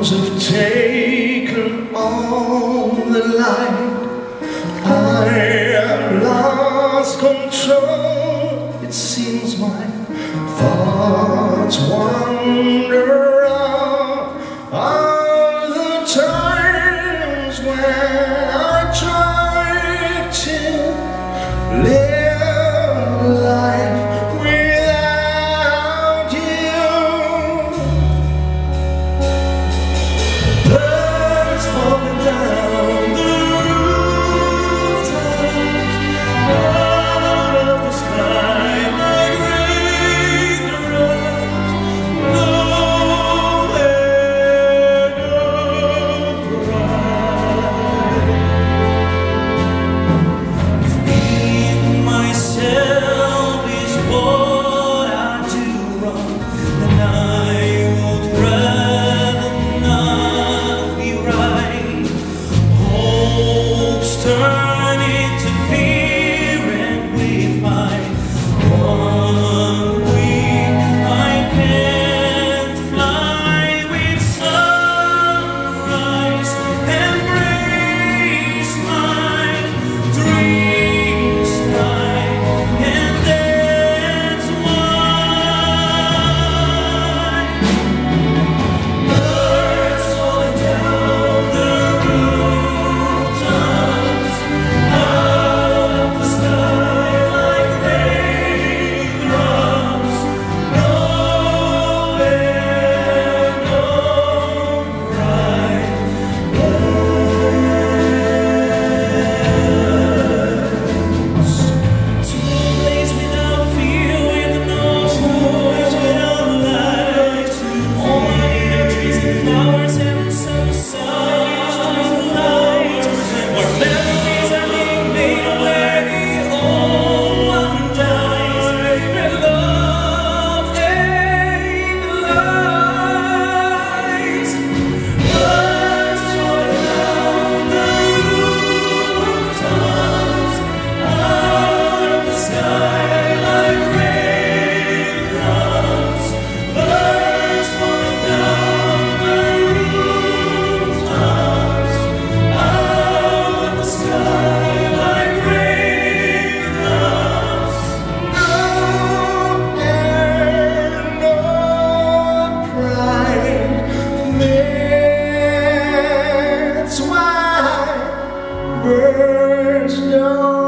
Storms have taken all the light. I have lost control. It seems my thoughts wander out of the times when I tried to live life without you. Birds falling down the rooftops, out of the sky like raindrops. Nowhere to cry. Being myself is what I do wrong, and I would rather not be right. Hopes turn into fear, and with my one wing I can't fly with sunrise. Embrace my dreams tonight, and that's why birds falling down the rooftops, out of the sky like raindrops. Nowhere, don't cry. To a place without fear, with no voice, without light. All I need are trees and flowers and some sunlight. Where memories are being made, where the old one dies, where love ain't lies. Birds falling down the rooftops, out of the sky like raindrops. Birds falling down the rooftops, out of the sky like raindrops. No air, no pride. That's why birds don't